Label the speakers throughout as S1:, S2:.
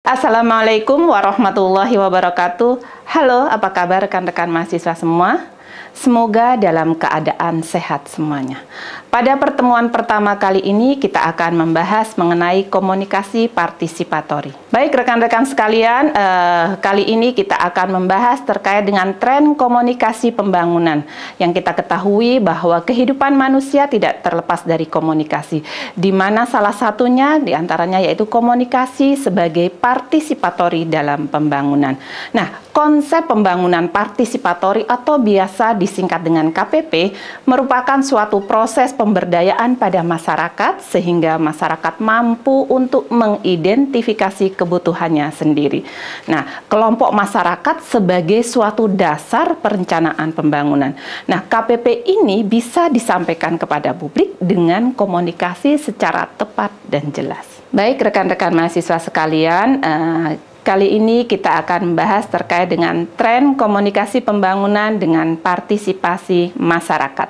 S1: Assalamualaikum warahmatullahi wabarakatuh. Halo, apa kabar rekan-rekan mahasiswa semua? Semoga dalam keadaan sehat semuanya. Pada pertemuan pertama kali ini kita akan membahas mengenai komunikasi partisipatori. Baik rekan-rekan sekalian, kali ini kita akan membahas terkait dengan tren komunikasi pembangunan. Yang kita ketahui bahwa kehidupan manusia tidak terlepas dari komunikasi, di mana salah satunya diantaranya yaitu komunikasi sebagai partisipatori dalam pembangunan. Nah, konsep pembangunan partisipatori atau biasa disingkat dengan KPP merupakan suatu proses pemberdayaan pada masyarakat sehingga masyarakat mampu untuk mengidentifikasi kebutuhannya sendiri. Nah, kelompok masyarakat sebagai suatu dasar perencanaan pembangunan. Nah, KPP ini bisa disampaikan kepada publik dengan komunikasi secara tepat dan jelas. Baik rekan-rekan mahasiswa sekalian, kali ini kita akan membahas terkait dengan tren komunikasi pembangunan dengan partisipasi masyarakat.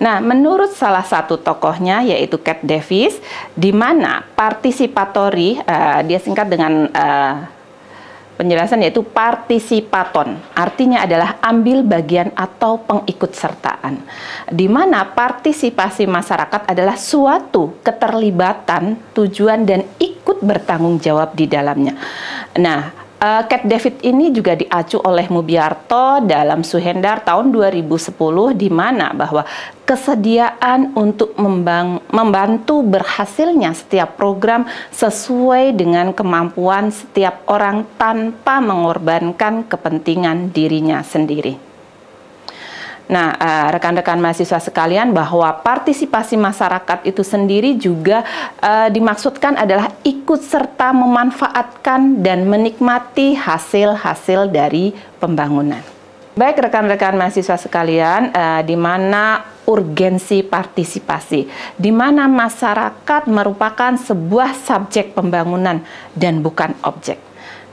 S1: Nah, menurut salah satu tokohnya yaitu Cat Davis, di mana partisipatori, dia singkat dengan penjelasan yaitu partisipaton, artinya adalah ambil bagian atau pengikutsertaan, di mana partisipasi masyarakat adalah suatu keterlibatan, tujuan dan ikut bertanggung jawab di dalamnya. Nah, Cat David ini juga diacu oleh Mubiarto dalam Suhendar tahun 2010, di mana bahwa kesediaan untuk membantu berhasilnya setiap program sesuai dengan kemampuan setiap orang tanpa mengorbankan kepentingan dirinya sendiri. Nah, rekan-rekan mahasiswa sekalian, bahwa partisipasi masyarakat itu sendiri juga dimaksudkan adalah ikut serta memanfaatkan dan menikmati hasil-hasil dari pembangunan. Baik rekan-rekan mahasiswa sekalian, di mana urgensi partisipasi, di mana masyarakat merupakan sebuah subjek pembangunan dan bukan objek.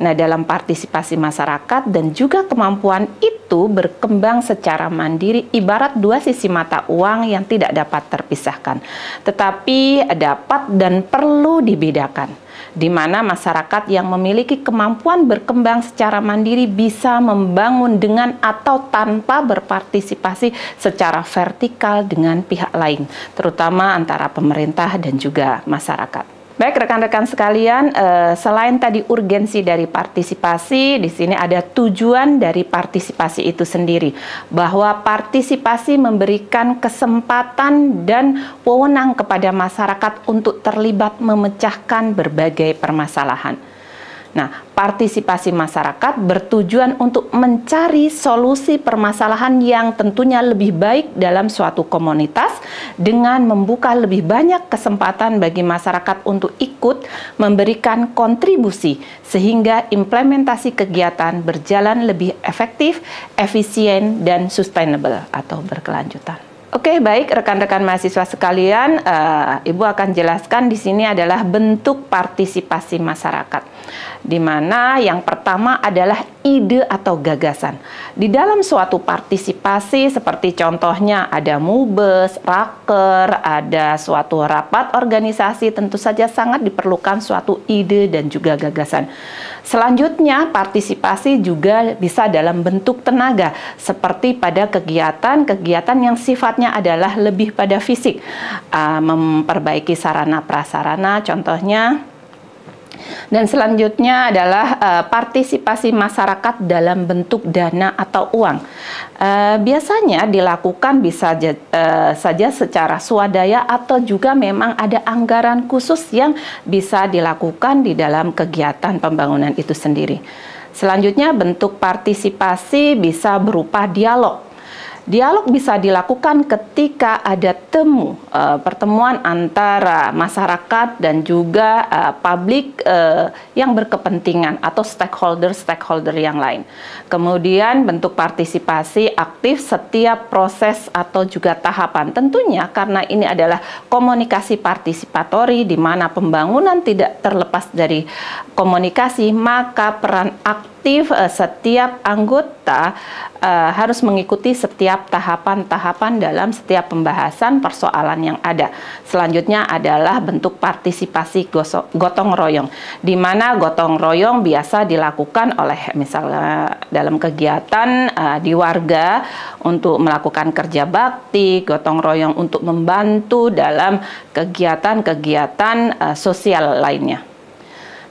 S1: Nah, dalam partisipasi masyarakat dan juga kemampuan itu berkembang secara mandiri, ibarat dua sisi mata uang yang tidak dapat terpisahkan, tetapi dapat dan perlu dibedakan, di mana masyarakat yang memiliki kemampuan berkembang secara mandiri bisa membangun dengan atau tanpa berpartisipasi secara vertikal dengan pihak lain, terutama antara pemerintah dan juga masyarakat. Baik rekan-rekan sekalian, selain tadi urgensi dari partisipasi, di sini ada tujuan dari partisipasi itu sendiri, bahwa partisipasi memberikan kesempatan dan wewenang kepada masyarakat untuk terlibat memecahkan berbagai permasalahan. Nah, partisipasi masyarakat bertujuan untuk mencari solusi permasalahan yang tentunya lebih baik dalam suatu komunitas dengan membuka lebih banyak kesempatan bagi masyarakat untuk ikut memberikan kontribusi sehingga implementasi kegiatan berjalan lebih efektif, efisien, dan sustainable atau berkelanjutan. Oke, baik rekan-rekan mahasiswa sekalian, Ibu akan jelaskan di sini adalah bentuk partisipasi masyarakat, di mana yang pertama adalah ide atau gagasan. Di dalam suatu partisipasi seperti contohnya ada mubes, raker, ada suatu rapat organisasi, tentu saja sangat diperlukan suatu ide dan juga gagasan. Selanjutnya, partisipasi juga bisa dalam bentuk tenaga, seperti pada kegiatan-kegiatan yang sifatnya adalah lebih pada fisik, memperbaiki sarana prasarana contohnya. Dan selanjutnya adalah partisipasi masyarakat dalam bentuk dana atau uang. Biasanya dilakukan bisa saja secara swadaya atau juga memang ada anggaran khusus yang bisa dilakukan di dalam kegiatan pembangunan itu sendiri. Selanjutnya bentuk partisipasi bisa berupa dialog. Dialog bisa dilakukan ketika ada pertemuan antara masyarakat dan juga publik yang berkepentingan atau stakeholder yang lain. Kemudian bentuk partisipasi aktif setiap proses atau juga tahapan. Tentunya karena ini adalah komunikasi partisipatori di mana pembangunan tidak terlepas dari komunikasi, maka peran aktif setiap anggota harus mengikuti setiap setiap tahapan-tahapan dalam setiap pembahasan persoalan yang ada. Selanjutnya adalah bentuk partisipasi gotong royong, di mana gotong royong biasa dilakukan oleh misalnya dalam kegiatan di warga untuk melakukan kerja bakti, gotong royong untuk membantu dalam kegiatan-kegiatan sosial lainnya.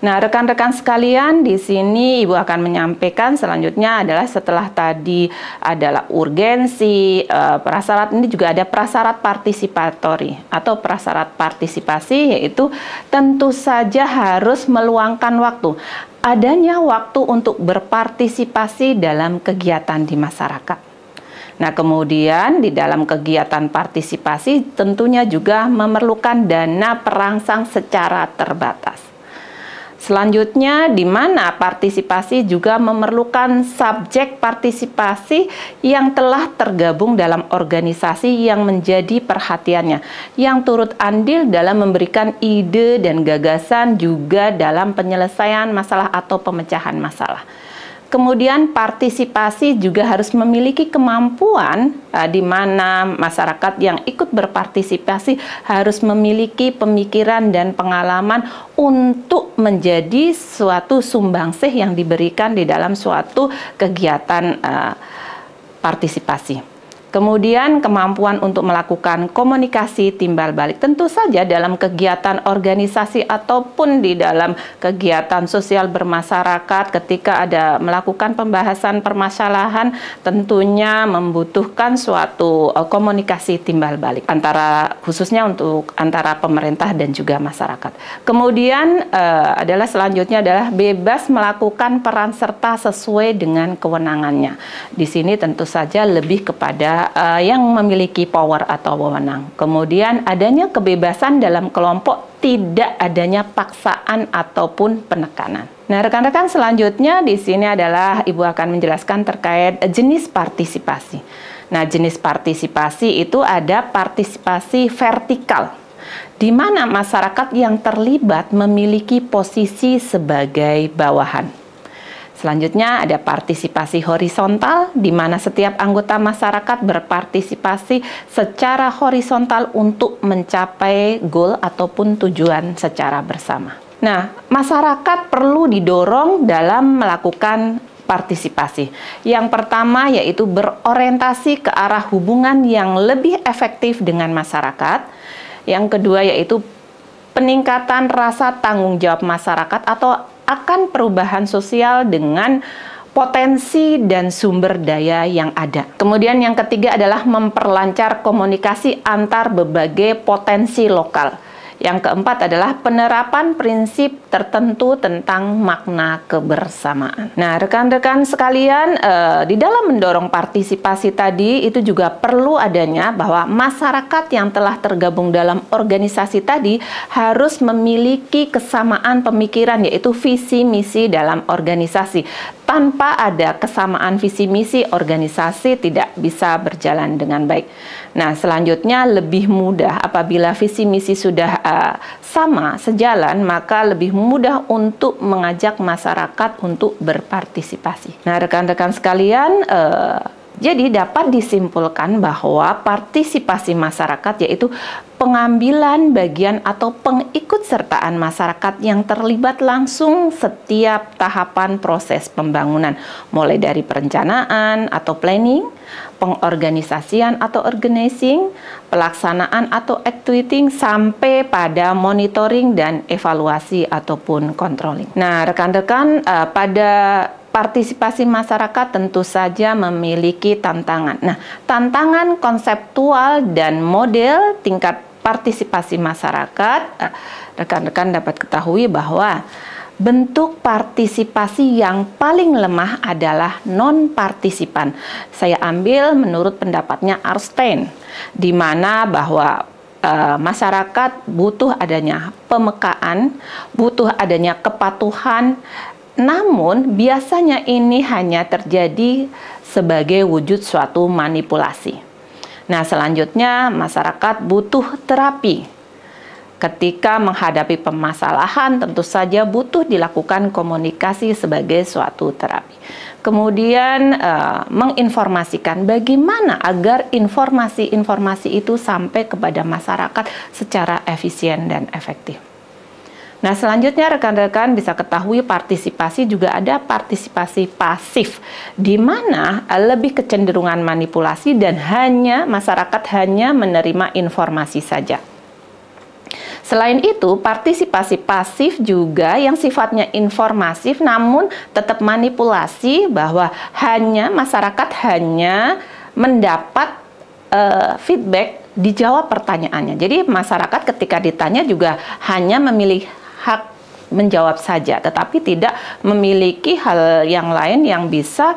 S1: Nah, rekan-rekan sekalian, di sini Ibu akan menyampaikan selanjutnya adalah setelah tadi adalah urgensi, prasyarat, ini juga ada prasyarat partisipatori atau prasyarat partisipasi, yaitu tentu saja harus meluangkan waktu. Adanya waktu untuk berpartisipasi dalam kegiatan di masyarakat. Nah, kemudian di dalam kegiatan partisipasi tentunya juga memerlukan dana perangsang secara terbatas. Selanjutnya, di mana partisipasi juga memerlukan subjek partisipasi yang telah tergabung dalam organisasi yang menjadi perhatiannya, yang turut andil dalam memberikan ide dan gagasan juga dalam penyelesaian masalah atau pemecahan masalah. Kemudian partisipasi juga harus memiliki kemampuan di mana masyarakat yang ikut berpartisipasi harus memiliki pemikiran dan pengalaman untuk menjadi suatu sumbangsih yang diberikan di dalam suatu kegiatan partisipasi. Kemudian kemampuan untuk melakukan komunikasi timbal balik. Tentu saja dalam kegiatan organisasi ataupun di dalam kegiatan sosial bermasyarakat ketika ada melakukan pembahasan permasalahan tentunya membutuhkan suatu komunikasi timbal balik khususnya untuk antara pemerintah dan juga masyarakat. Kemudian adalah selanjutnya adalah bebas melakukan peran serta sesuai dengan kewenangannya. Di sini tentu saja lebih kepada yang memiliki power atau wewenang. Kemudian adanya kebebasan dalam kelompok, tidak adanya paksaan ataupun penekanan. Nah, rekan-rekan, selanjutnya di sini adalah Ibu akan menjelaskan terkait jenis partisipasi. Nah, jenis partisipasi itu ada partisipasi vertikal, di mana masyarakat yang terlibat memiliki posisi sebagai bawahan. Selanjutnya ada partisipasi horizontal, di mana setiap anggota masyarakat berpartisipasi secara horizontal untuk mencapai goal ataupun tujuan secara bersama. Nah, masyarakat perlu didorong dalam melakukan partisipasi. Yang pertama yaitu berorientasi ke arah hubungan yang lebih efektif dengan masyarakat. Yang kedua yaitu peningkatan rasa tanggung jawab masyarakat atau akan perubahan sosial dengan potensi dan sumber daya yang ada. Kemudian yang ketiga adalah memperlancar komunikasi antar berbagai potensi lokal. Yang keempat adalah penerapan prinsip tertentu tentang makna kebersamaan. Nah, rekan-rekan sekalian, di dalam mendorong partisipasi tadi itu juga perlu adanya bahwa masyarakat yang telah tergabung dalam organisasi tadi harus memiliki kesamaan pemikiran, yaitu visi misi dalam organisasi. Tanpa ada kesamaan visi misi, organisasi tidak bisa berjalan dengan baik. Nah, selanjutnya lebih mudah apabila visi misi sudah sama, sejalan, maka lebih mudah untuk mengajak masyarakat untuk berpartisipasi. Nah, rekan-rekan sekalian, jadi dapat disimpulkan bahwa partisipasi masyarakat yaitu pengambilan bagian atau pengikutsertaan masyarakat yang terlibat langsung setiap tahapan proses pembangunan, mulai dari perencanaan atau planning, pengorganisasian atau organizing, pelaksanaan atau executing, sampai pada monitoring dan evaluasi ataupun controlling. Nah, rekan-rekan, pada partisipasi masyarakat tentu saja memiliki tantangan. Nah, tantangan konseptual dan model tingkat partisipasi masyarakat, rekan-rekan dapat ketahui bahwa bentuk partisipasi yang paling lemah adalah non-partisipan. Saya ambil menurut pendapatnya Arstein, di mana bahwa masyarakat butuh adanya pemekaan, butuh adanya kepatuhan. Namun, biasanya ini hanya terjadi sebagai wujud suatu manipulasi. Nah, selanjutnya masyarakat butuh terapi. Ketika menghadapi permasalahan, tentu saja butuh dilakukan komunikasi sebagai suatu terapi. Kemudian menginformasikan bagaimana agar informasi-informasi itu sampai kepada masyarakat secara efisien dan efektif. Nah, selanjutnya rekan-rekan bisa ketahui partisipasi juga ada partisipasi pasif, di mana lebih kecenderungan manipulasi dan masyarakat hanya menerima informasi saja. Selain itu, partisipasi pasif juga yang sifatnya informatif namun tetap manipulasi, bahwa masyarakat hanya mendapat feedback, dijawab pertanyaannya. Jadi masyarakat ketika ditanya juga hanya memilih hak menjawab saja, tetapi tidak memiliki hal yang lain yang bisa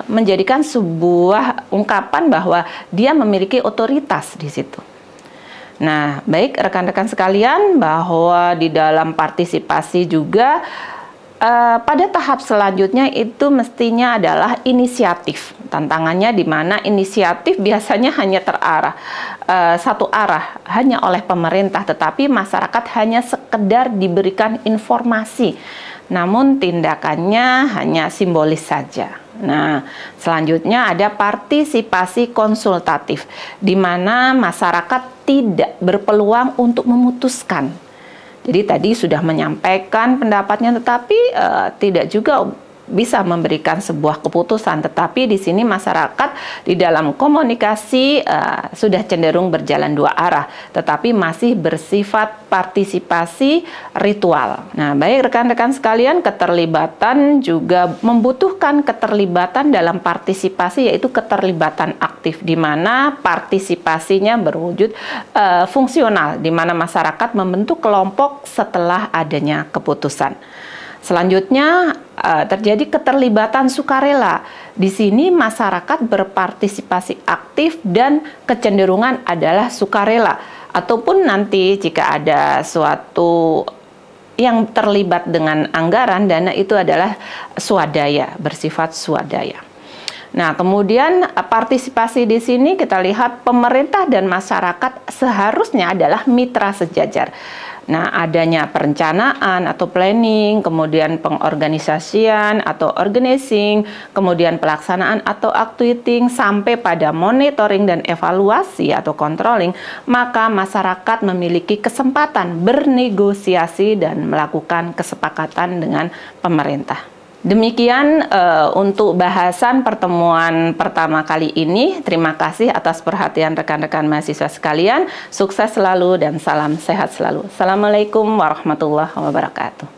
S1: menjadikan sebuah ungkapan bahwa dia memiliki otoritas di situ. Nah, baik rekan-rekan sekalian, bahwa di dalam partisipasi juga pada tahap selanjutnya itu mestinya adalah inisiatif. Tantangannya di mana inisiatif biasanya hanya terarah satu arah, hanya oleh pemerintah, tetapi masyarakat hanya sekedar diberikan informasi, namun tindakannya hanya simbolis saja. Nah, selanjutnya ada partisipasi konsultatif, di mana masyarakat tidak berpeluang untuk memutuskan. Jadi tadi sudah menyampaikan pendapatnya, tetapi tidak juga bisa memberikan sebuah keputusan. Tetapi di sini masyarakat di dalam komunikasi sudah cenderung berjalan dua arah, tetapi masih bersifat partisipasi ritual. Nah, baik rekan-rekan sekalian, keterlibatan juga membutuhkan keterlibatan dalam partisipasi, yaitu keterlibatan aktif, di mana partisipasinya berwujud fungsional, di mana masyarakat membentuk kelompok setelah adanya keputusan. Selanjutnya terjadi keterlibatan sukarela. Di sini masyarakat berpartisipasi aktif dan kecenderungan adalah sukarela. Ataupun nanti jika ada suatu yang terlibat dengan anggaran, dana itu adalah swadaya, bersifat swadaya. Nah, kemudian partisipasi di sini kita lihat pemerintah dan masyarakat seharusnya adalah mitra sejajar. Nah, adanya perencanaan atau planning, kemudian pengorganisasian atau organizing, kemudian pelaksanaan atau activating, sampai pada monitoring dan evaluasi atau controlling, maka masyarakat memiliki kesempatan bernegosiasi dan melakukan kesepakatan dengan pemerintah. Demikian untuk bahasan pertemuan pertama kali ini. Terima kasih atas perhatian rekan-rekan mahasiswa sekalian. Sukses selalu dan salam sehat selalu. Assalamualaikum warahmatullahi wabarakatuh.